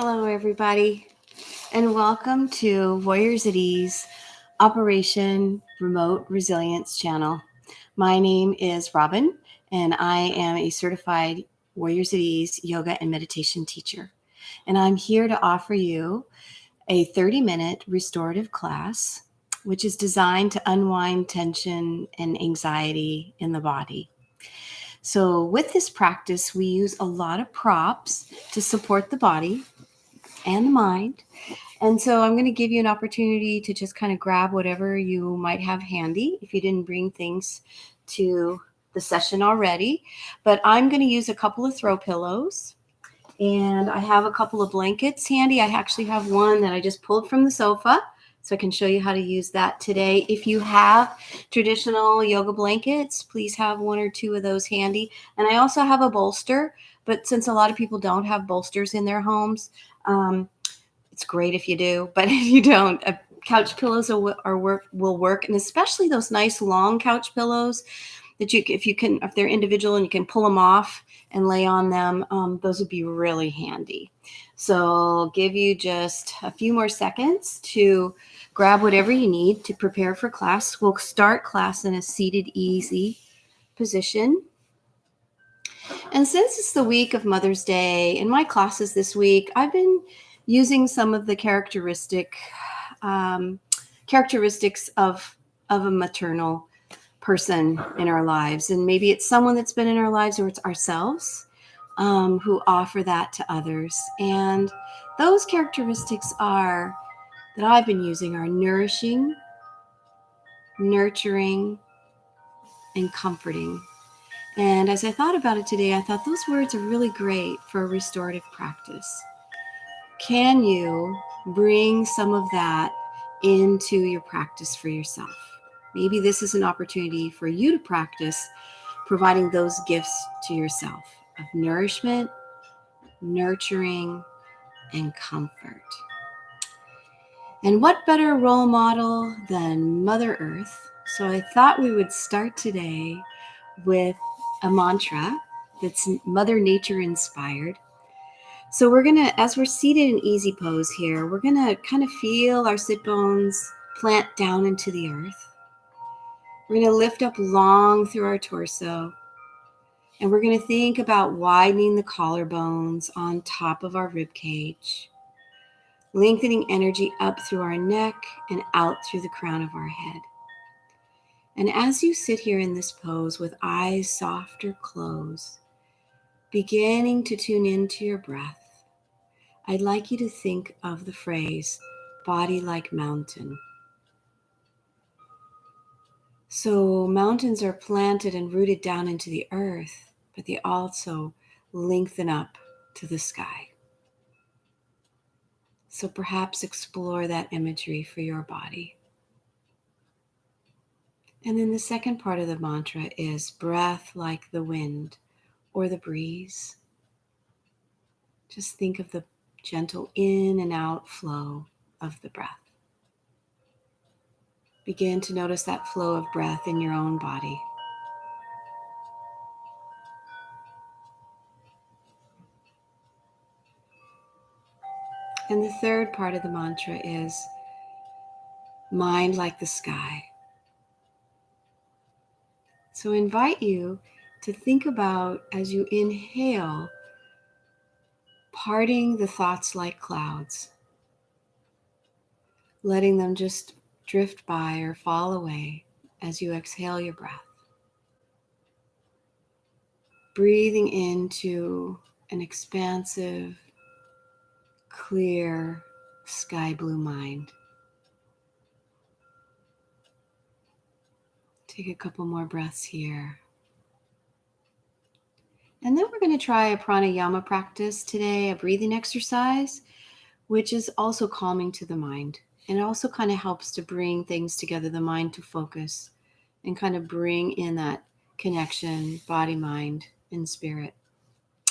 Hello, everybody, and welcome to Warriors at Ease Operation Remote Resilience channel. My name is Robin, and I am a certified Warriors at Ease yoga and meditation teacher. And I'm here to offer you a 30-minute restorative class, which is designed to unwind tension and anxiety in the body. So with this practice, we use a lot of props to support the body and the mind. And so I'm going to give you an opportunity to just kind of grab whatever you might have handy if you didn't bring things to the session already. But I'm going to use a couple of throw pillows, and I have a couple of blankets handy. I actually have one that I just pulled from the sofa, so I can show you how to use that today. If you have traditional yoga blankets, please have one or two of those handy. And I also have a bolster, but since a lot of people don't have bolsters in their homes, it's great if you do, but if you don't, couch pillows will work, and especially those nice long couch pillows that if they're individual and you can pull them off and lay on them, those would be really handy. So I'll give you just a few more seconds to grab whatever you need to prepare for class. We'll start class in a seated, easy position. And since it's the week of Mother's Day, in my classes this week, I've been using some of the characteristics of a maternal person in our lives. And maybe it's someone that's been in our lives, or it's ourselves who offer that to others. And those characteristics that I've been using are nourishing, nurturing, and comforting. And as I thought about it today, I thought those words are really great for a restorative practice. Can you bring some of that into your practice for yourself? Maybe this is an opportunity for you to practice providing those gifts to yourself of nourishment, nurturing, and comfort. And what better role model than Mother Earth? So I thought we would start today with a mantra that's Mother Nature inspired. So as we're seated in easy pose here, we're gonna kind of feel our sit bones plant down into the earth. We're gonna lift up long through our torso, and we're gonna think about widening the collarbones on top of our rib cage, lengthening energy up through our neck and out through the crown of our head. And as you sit here in this pose with eyes soft or closed, beginning to tune into your breath, I'd like you to think of the phrase, body like mountain. So mountains are planted and rooted down into the earth, but they also lengthen up to the sky. So perhaps explore that imagery for your body. And then the second part of the mantra is breath like the wind or the breeze. Just think of the gentle in and out flow of the breath. Begin to notice that flow of breath in your own body. And the third part of the mantra is mind like the sky. So I invite you to think about, as you inhale, parting the thoughts like clouds, letting them just drift by or fall away as you exhale your breath. Breathing into an expansive, clear, sky blue mind. Take a couple more breaths here. And then we're going to try a pranayama practice today, a breathing exercise, which is also calming to the mind. And it also kind of helps to bring things together, the mind to focus, and kind of bring in that connection, body, mind, and spirit.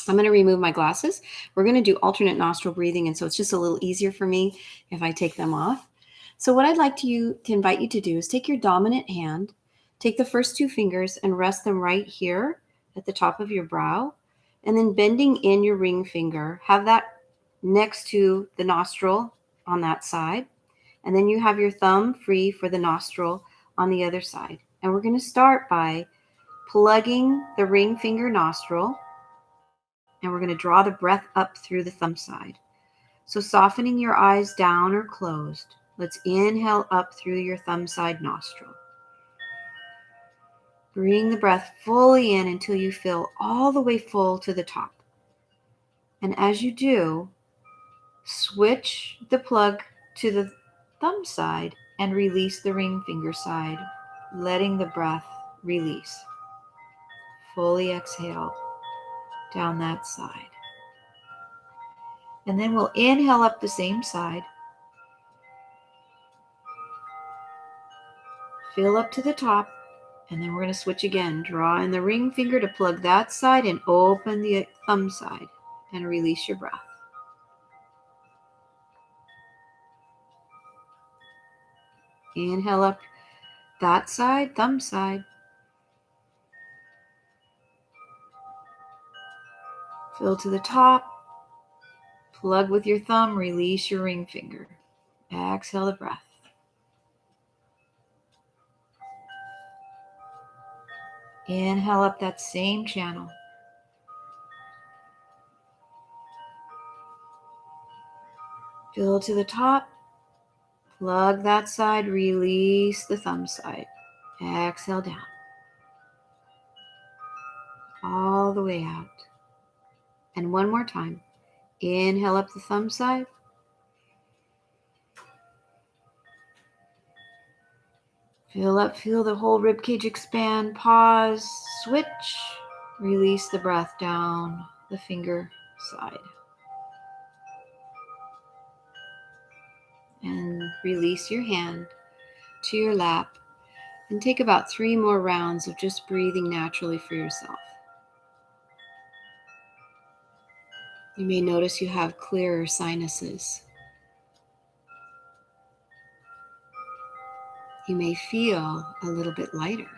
I'm going to remove my glasses. We're going to do alternate nostril breathing, and so it's just a little easier for me if I take them off. So what I'd like to invite you to do is take your dominant hand, take the first two fingers and rest them right here at the top of your brow, and then bending in your ring finger, have that next to the nostril on that side. And then you have your thumb free for the nostril on the other side. And we're going to start by plugging the ring finger nostril, and we're going to draw the breath up through the thumb side. So softening your eyes down or closed, let's inhale up through your thumb side nostril. Bring the breath fully in until you feel all the way full to the top. And as you do, switch the plug to the thumb side and release the ring finger side, letting the breath release. Fully exhale down that side. And then we'll inhale up the same side. Fill up to the top. And then we're going to switch again. Draw in the ring finger to plug that side and open the thumb side and release your breath. Inhale up that side, thumb side. Fill to the top. Plug with your thumb, release your ring finger. Exhale the breath. Inhale up that same channel. Fill to the top. Plug that side, release the thumb side. Exhale down. All the way out. And one more time. Inhale up the thumb side. Fill up, feel the whole rib cage expand. Pause, switch, release the breath down the finger side. And release your hand to your lap and take about 3 more rounds of just breathing naturally for yourself. You may notice you have clearer sinuses. You may feel a little bit lighter.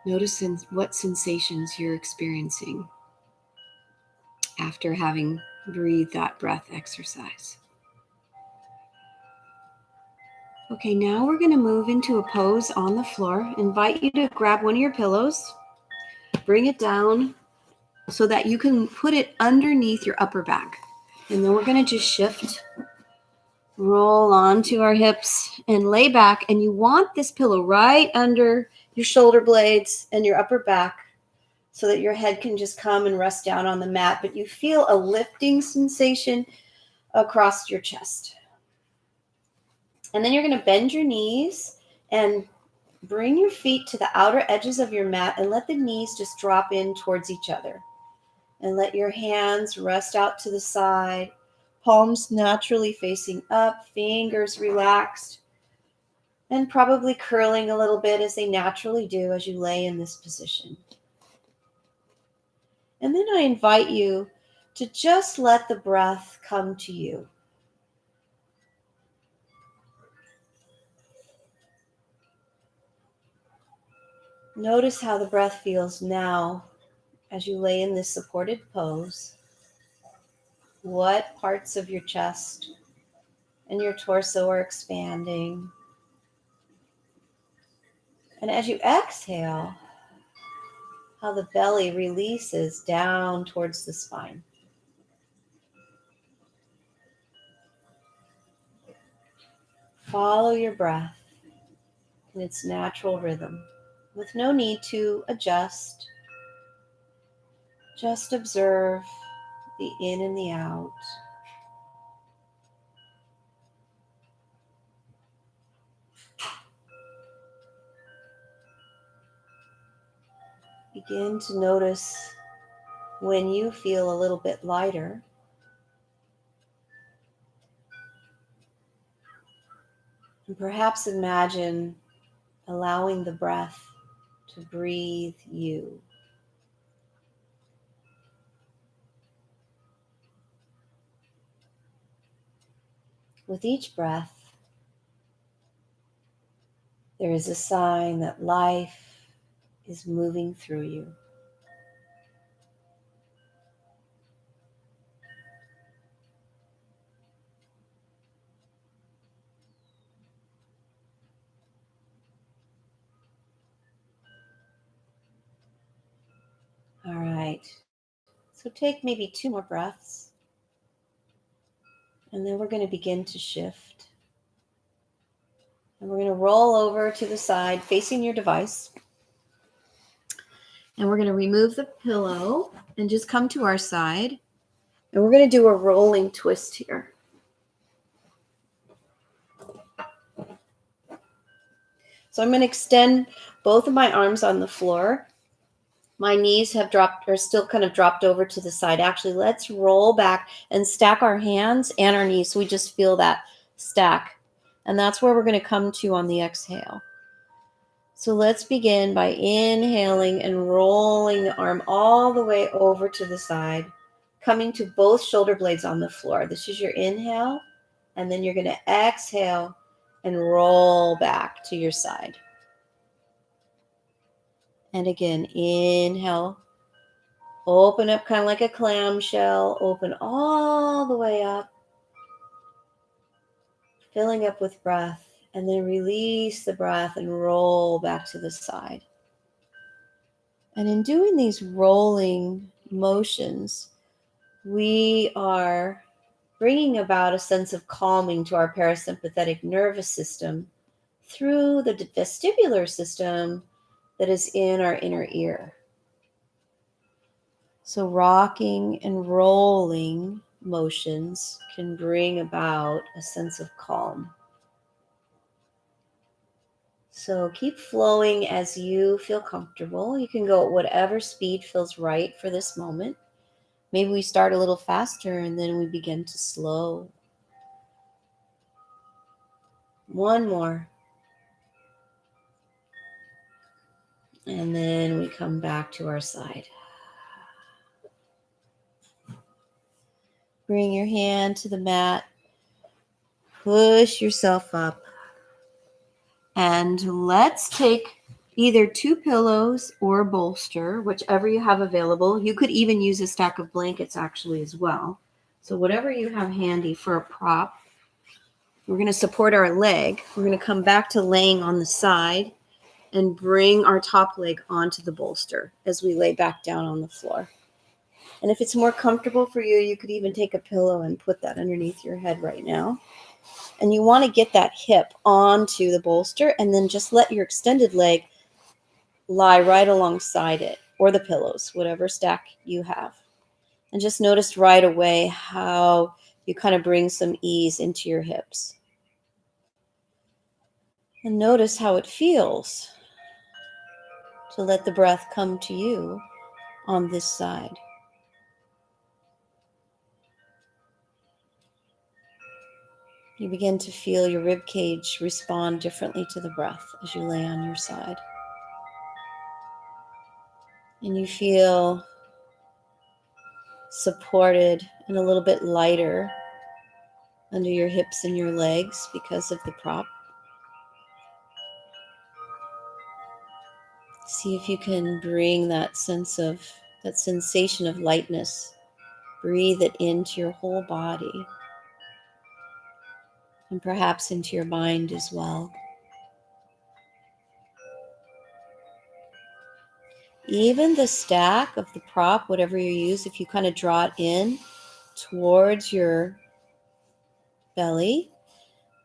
Notice what sensations you're experiencing after having breathed that breath exercise. Okay, now we're going to move into a pose on the floor. Invite you to grab one of your pillows, bring it down so that you can put it underneath your upper back. And then we're going to just shift, roll onto our hips and lay back. And you want this pillow right under your shoulder blades and your upper back so that your head can just come and rest down on the mat. But you feel a lifting sensation across your chest. And then you're going to bend your knees and bring your feet to the outer edges of your mat and let the knees just drop in towards each other. And let your hands rest out to the side, palms naturally facing up, fingers relaxed, and probably curling a little bit as they naturally do as you lay in this position. And then I invite you to just let the breath come to you. Notice how the breath feels now as you lay in this supported pose. What parts of your chest and your torso are expanding. And as you exhale, how the belly releases down towards the spine. Follow your breath in its natural rhythm with no need to adjust. Just observe the in and the out. Begin to notice when you feel a little bit lighter. And perhaps imagine allowing the breath to breathe you. With each breath, there is a sign that life is moving through you. right. So take maybe 2 more breaths. And then we're going to begin to shift. And we're going to roll over to the side facing your device. And we're going to remove the pillow and just come to our side. And we're going to do a rolling twist here. So I'm going to extend both of my arms on the floor. My knees are still kind of dropped over to the side. Actually, let's roll back and stack our hands and our knees so we just feel that stack. And that's where we're going to come to on the exhale. So let's begin by inhaling and rolling the arm all the way over to the side, coming to both shoulder blades on the floor. This is your inhale, and then you're going to exhale and roll back to your side. And again, inhale, open up kind of like a clamshell, open all the way up, filling up with breath. And then release the breath and roll back to the side. And in doing these rolling motions, we are bringing about a sense of calming to our parasympathetic nervous system through the vestibular system that is in our inner ear. So rocking and rolling motions can bring about a sense of calm. So keep flowing as you feel comfortable. You can go at whatever speed feels right for this moment. Maybe we start a little faster and then we begin to slow. One more. And then we come back to our side. Bring your hand to the mat. Push yourself up. And let's take either 2 pillows or a bolster, whichever you have available. You could even use a stack of blankets actually as well. So whatever you have handy for a prop. We're going to support our leg. We're going to come back to laying on the side and bring our top leg onto the bolster as we lay back down on the floor. And if it's more comfortable for you, you could even take a pillow and put that underneath your head right now. And you want to get that hip onto the bolster and then just let your extended leg lie right alongside it, or the pillows, whatever stack you have. And just notice right away how you kind of bring some ease into your hips. And notice how it feels to let the breath come to you on this side. You begin to feel your rib cage respond differently to the breath as you lay on your side. And you feel supported and a little bit lighter under your hips and your legs because of the prop. See if you can bring that sensation of lightness. Breathe it into your whole body and perhaps into your mind as well. Even the stack of the prop, whatever you use, if you kind of draw it in towards your belly,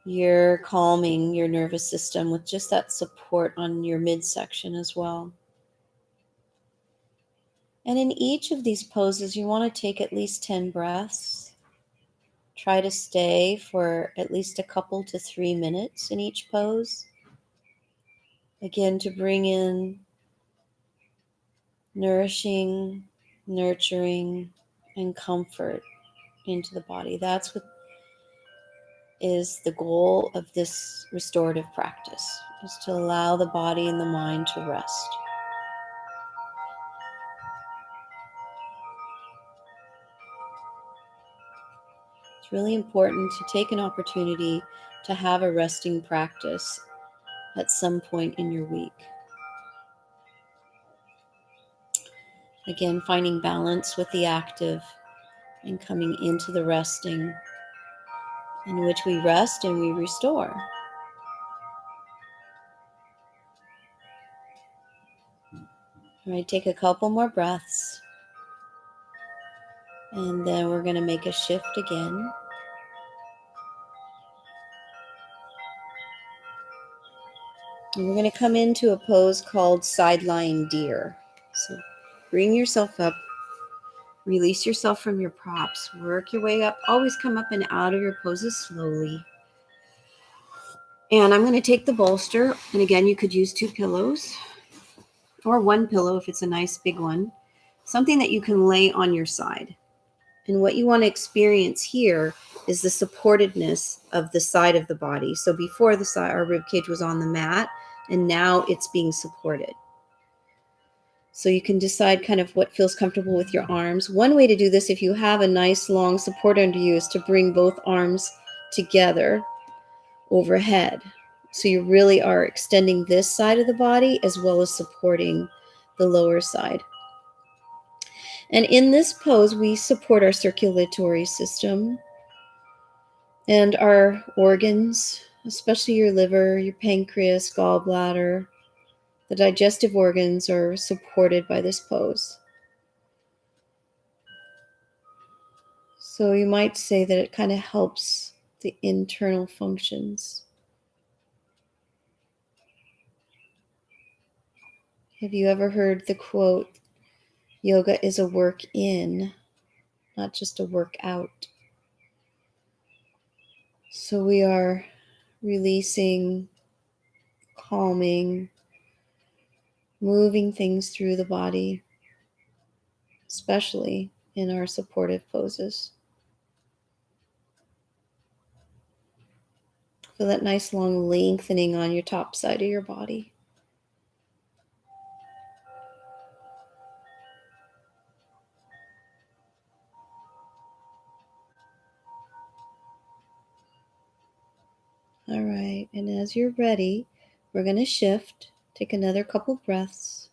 you're calming your nervous system with just that support on your midsection as well. And in each of these poses, you want to take at least 10 breaths. Try to stay for at least a couple to 3 minutes in each pose. Again, to bring in nourishing, nurturing, and comfort into the body. That's what is the goal of this restorative practice, is to allow the body and the mind to rest. It's really important to take an opportunity to have a resting practice at some point in your week. Again, finding balance with the active and coming into the resting, in which we rest and we restore. All right, take a couple more breaths. And then we're going to make a shift again. And we're going to come into a pose called Sideline Deer. So bring yourself up, release yourself from your props, work your way up, always come up and out of your poses slowly. And I'm going to take the bolster, and again, you could use 2 pillows or 1 pillow if it's a nice big one, something that you can lay on your side. And what you want to experience here is the supportedness of the side of the body. So before the side, our rib cage was on the mat, and now it's being supported. So you can decide kind of what feels comfortable with your arms. One way to do this, if you have a nice long support under you, is to bring both arms together overhead. So you really are extending this side of the body as well as supporting the lower side. And in this pose, we support our circulatory system and our organs, especially your liver, your pancreas, gallbladder. The digestive organs are supported by this pose. So you might say that it kind of helps the internal functions. Have you ever heard the quote, yoga is a work in, not just a work out? So we are releasing, calming, moving things through the body, especially in our supportive poses. Feel that nice long lengthening on your top side of your body. All right, and as you're ready, we're going to shift. Take another couple breaths.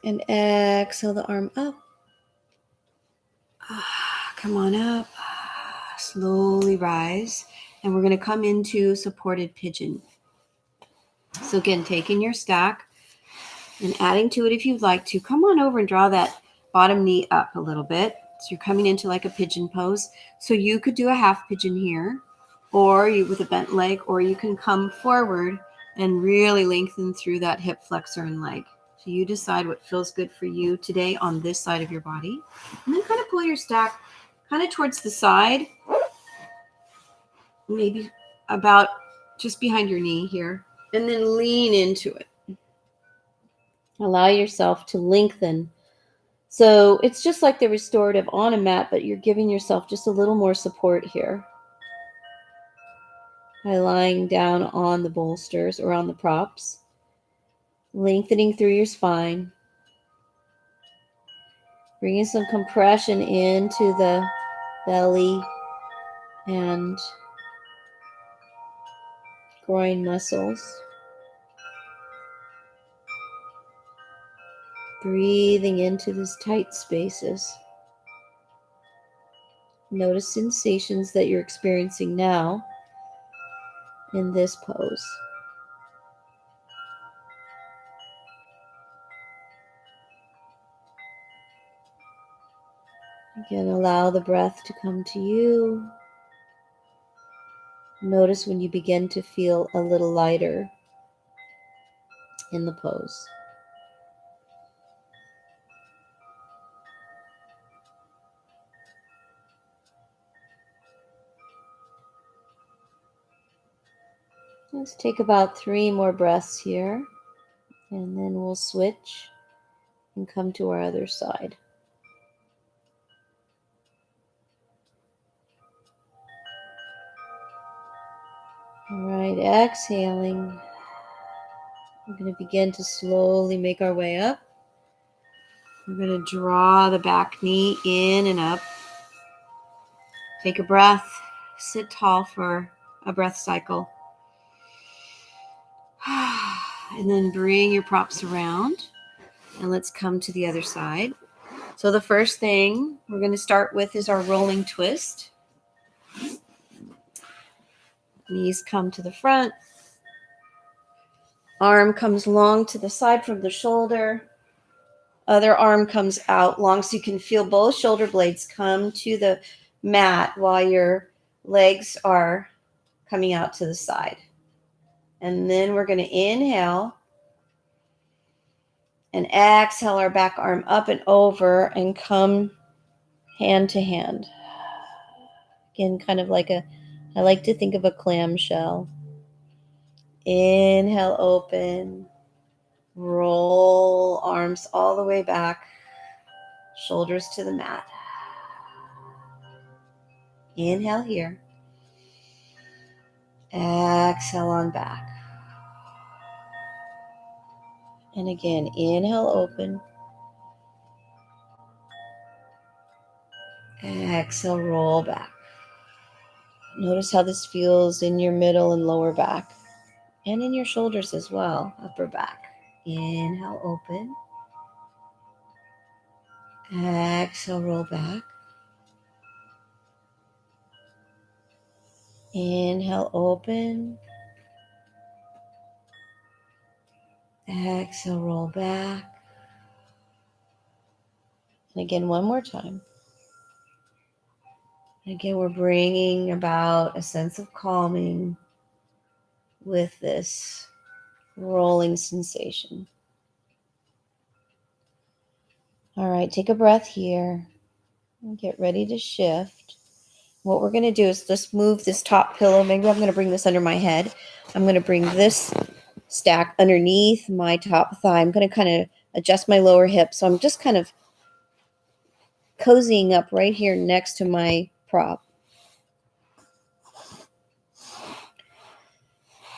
And exhale the arm up. Come on up. Slowly rise. And we're going to come into supported pigeon. So again, taking your stack and adding to it if you'd like to. Come on over and draw that bottom knee up a little bit. So you're coming into like a pigeon pose. So you could do a half pigeon here, or you with a bent leg, or you can come forward and really lengthen through that hip flexor and leg. So you decide what feels good for you today on this side of your body. And then kind of pull your stack kind of towards the side, maybe about just behind your knee here, and then lean into it. Allow yourself to lengthen. So it's just like the restorative on a mat, but you're giving yourself just a little more support here by lying down on the bolsters or on the props, lengthening through your spine, bringing some compression into the belly and groin muscles. Breathing into these tight spaces. Notice sensations that you're experiencing now in this pose. Again, allow the breath to come to you. Notice when you begin to feel a little lighter in the pose. Let's take about 3 more breaths here, and then we'll switch and come to our other side. All right, exhaling. We're going to begin to slowly make our way up. We're going to draw the back knee in and up. Take a breath. Sit tall for a breath cycle. And then bring your props around. And let's come to the other side. So the first thing we're going to start with is our rolling twist. Knees come to the front. Arm comes long to the side from the shoulder. Other arm comes out long so you can feel both shoulder blades come to the mat while your legs are coming out to the side. And then we're going to inhale and exhale our back arm up and over and come hand to hand. Again, kind of like I like to think of a clamshell. Inhale, open. Roll arms all the way back. Shoulders to the mat. Inhale here. Exhale on back. And again, inhale, open. Exhale, roll back. Notice how this feels in your middle and lower back and in your shoulders as well, upper back. Inhale, open. Exhale, roll back. Inhale, open. Exhale, roll back. And again, one more time. And again, we're bringing about a sense of calming with this rolling sensation. All right, take a breath here and get ready to shift. What we're going to do is just move this top pillow. Maybe I'm going to bring this under my head. I'm going to bring this stack underneath my top thigh. I'm going to kind of adjust my lower hip. So I'm just kind of cozying up right here next to my prop.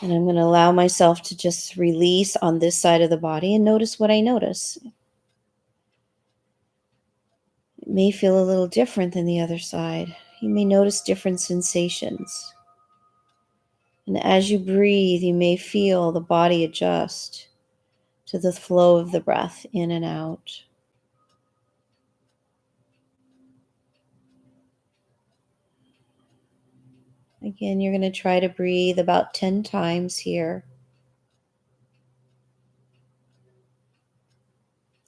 And I'm going to allow myself to just release on this side of the body and notice what I notice. It may feel a little different than the other side. You may notice different sensations. And as you breathe, you may feel the body adjust to the flow of the breath in and out. Again, you're going to try to breathe about 10 times here.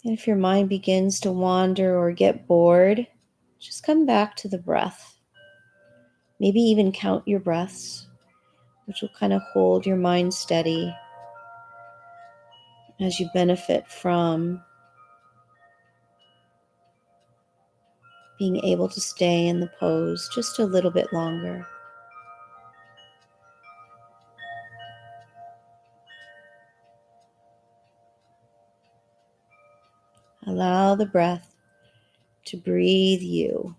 And if your mind begins to wander or get bored, just come back to the breath. Maybe even count your breaths, which will kind of hold your mind steady as you benefit from being able to stay in the pose just a little bit longer. Allow the breath to breathe you.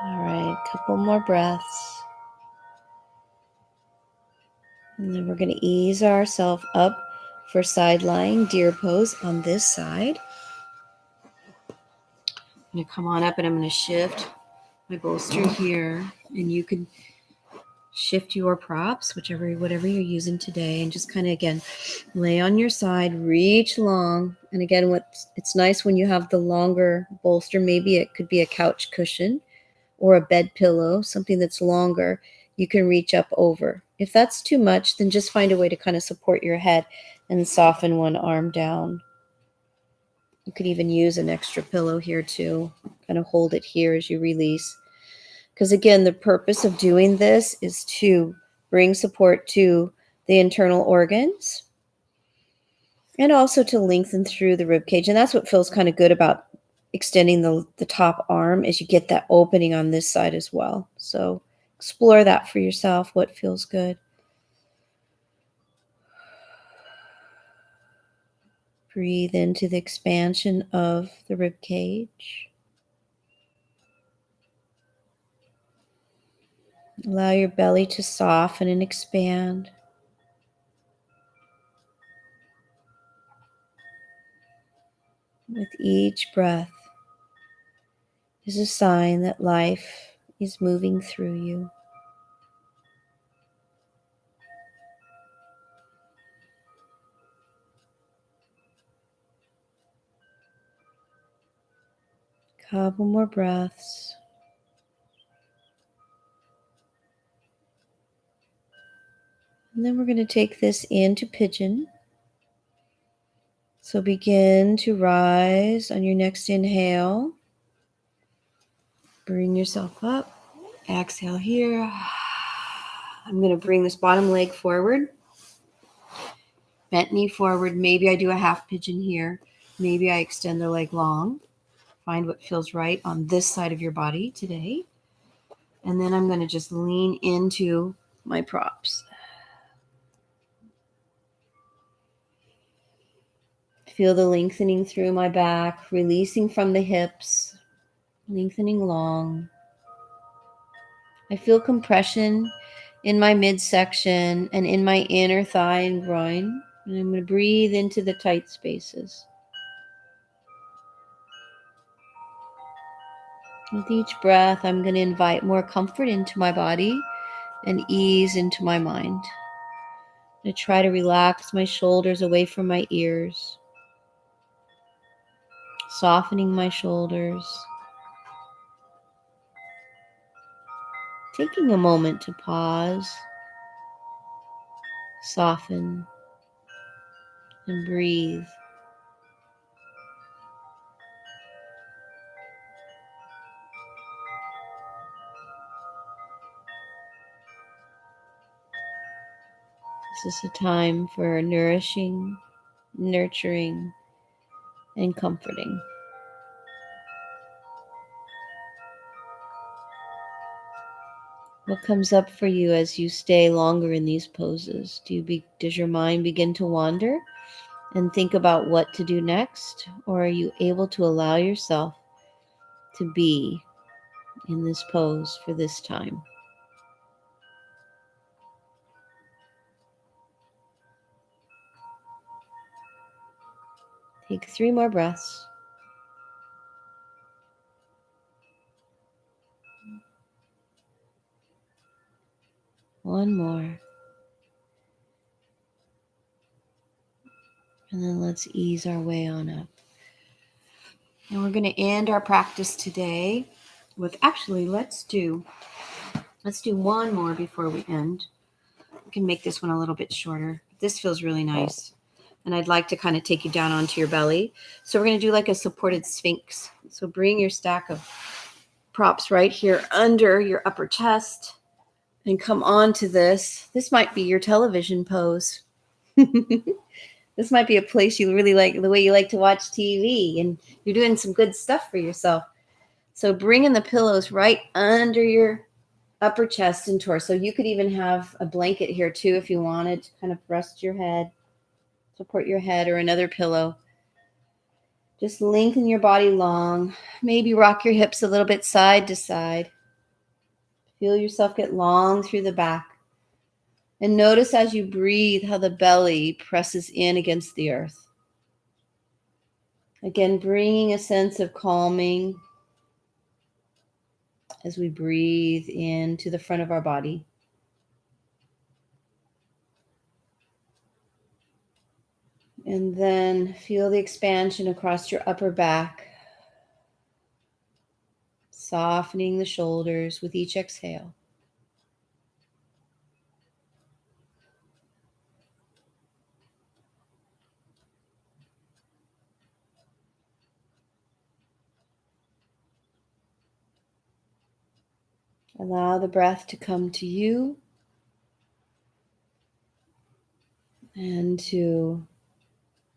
All right, a couple more breaths. And then we're going to ease ourselves up for sideline deer pose on this side. I'm going to come on up and I'm going to shift my bolster here. And you can shift your props, whatever you're using today, and just kind of, again, lay on your side, reach long. And again, it's nice when you have the longer bolster. Maybe it could be a couch cushion or a bed pillow, something that's longer. You can reach up over. If that's too much, then just find a way to kind of support your head and soften one arm down. You could even use an extra pillow here too. Kind of hold it here as you release. Because again, the purpose of doing this is to bring support to the internal organs and also to lengthen through the rib cage. And that's what feels kind of good about extending the top arm, is you get that opening on this side as well. So explore that for yourself, what feels good. Breathe into the expansion of the rib cage. Allow your belly to soften and expand. With each breath is a sign that life is moving through you. Couple more breaths. And then we're going to take this into Pigeon. So begin to rise on your next inhale. Bring yourself up. Exhale here. I'm going to bring this bottom leg forward. Bent knee forward. Maybe I do a half pigeon here. Maybe I extend the leg long. Find what feels right on this side of your body today. And then I'm going to just lean into my props. Feel the lengthening through my back, releasing from the hips, lengthening long. I feel compression in my midsection and in my inner thigh and groin. And I'm going to breathe into the tight spaces. With each breath, I'm going to invite more comfort into my body and ease into my mind. I try to relax my shoulders away from my ears, softening my shoulders, taking a moment to pause, soften, and breathe. This is a time for nourishing, nurturing, and comforting. What comes up for you as you stay longer in these poses? Does your mind begin to wander and think about what to do next? Or are you able to allow yourself to be in this pose for this time? Take 3 more breaths. One more. And then let's ease our way on up. And we're going to end our practice today with, actually, let's do one more before we end. We can make this one a little bit shorter. This feels really nice. And I'd like to kind of take you down onto your belly. So we're going to do like a supported Sphinx. So bring your stack of props right here under your upper chest and come onto this. This might be your television pose. This might be a place you really like, the way you like to watch TV, and you're doing some good stuff for yourself. So bringing the pillows right under your upper chest and torso. You could even have a blanket here too if you wanted to kind of rest your head, support your head, or another pillow. Just lengthen your body long. Maybe rock your hips a little bit side to side. Feel yourself get long through the back. And notice as you breathe how the belly presses in against the earth. Again, bringing a sense of calming as we breathe into the front of our body. And then feel the expansion across your upper back, softening the shoulders with each exhale. Allow the breath to come to you and to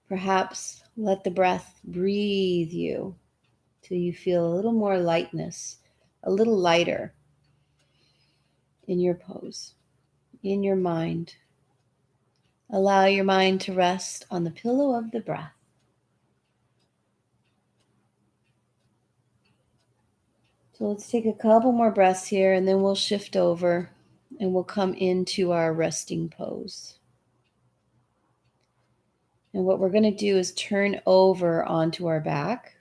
perhaps let the breath breathe you till you feel a little more lightness, a little lighter in your pose, in your mind. Allow your mind to rest on the pillow of the breath. So let's take a couple more breaths here and then we'll shift over and we'll come into our resting pose. And what we're going to do is turn over onto our back.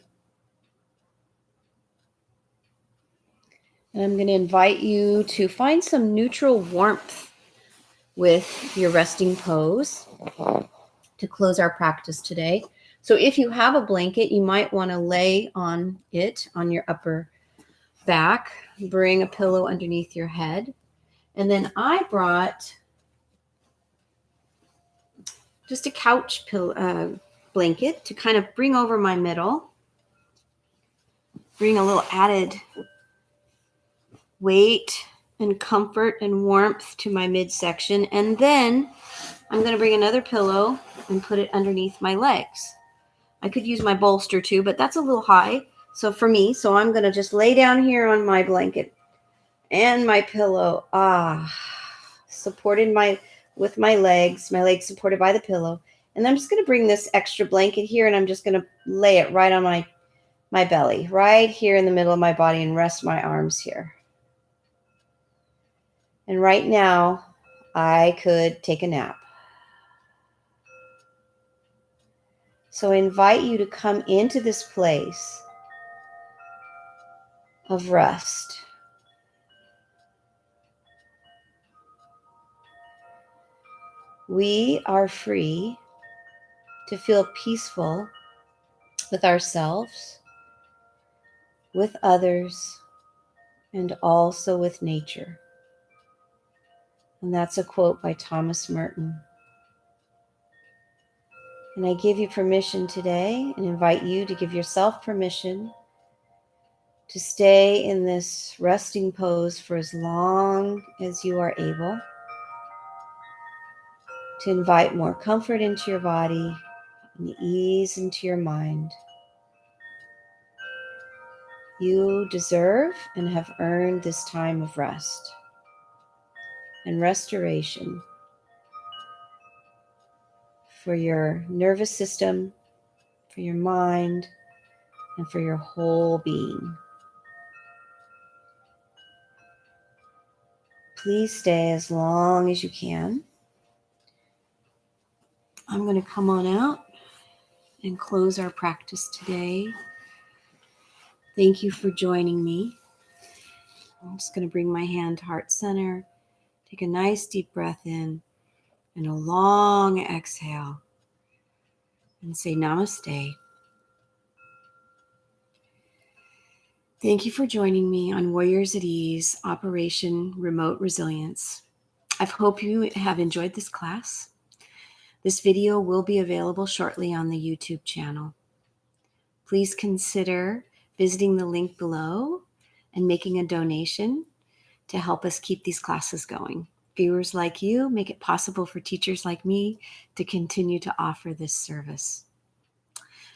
And I'm going to invite you to find some neutral warmth with your resting pose to close our practice today. So if you have a blanket, you might want to lay on it on your upper back. Bring a pillow underneath your head. And then I brought just a couch blanket to kind of bring over my middle, bring a little added weight and comfort and warmth to my midsection. And then I'm going to bring another pillow and put it underneath my legs. I could use my bolster too, but that's a little high. So for me, so I'm going to just lay down here on my blanket and my pillow. Supported with my legs supported by the pillow. And I'm just going to bring this extra blanket here and I'm just going to lay it right on my belly, right here in the middle of my body, and rest my arms here. And right now, I could take a nap. So I invite you to come into this place of rest. We are free to feel peaceful with ourselves, with others, and also with nature. And that's a quote by Thomas Merton. And I give you permission today and invite you to give yourself permission to stay in this resting pose for as long as you are able, to invite more comfort into your body and ease into your mind. You deserve and have earned this time of rest and restoration for your nervous system, for your mind, and for your whole being. Please stay as long as you can. I'm going to come on out and close our practice today. Thank you for joining me. I'm just going to bring my hand to heart center, take a nice deep breath in, and a long exhale, and say namaste. Thank you for joining me on Warriors at Ease, Operation Remote Resilience. I hope you have enjoyed this class. This video will be available shortly on the YouTube channel. Please consider visiting the link below and making a donation to help us keep these classes going. Viewers like you make it possible for teachers like me to continue to offer this service.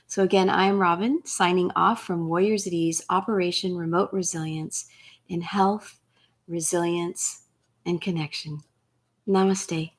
So again, I'm Robin, signing off from Warriors at Ease, Operation Remote Resilience in Health, Resilience, and Connection. Namaste.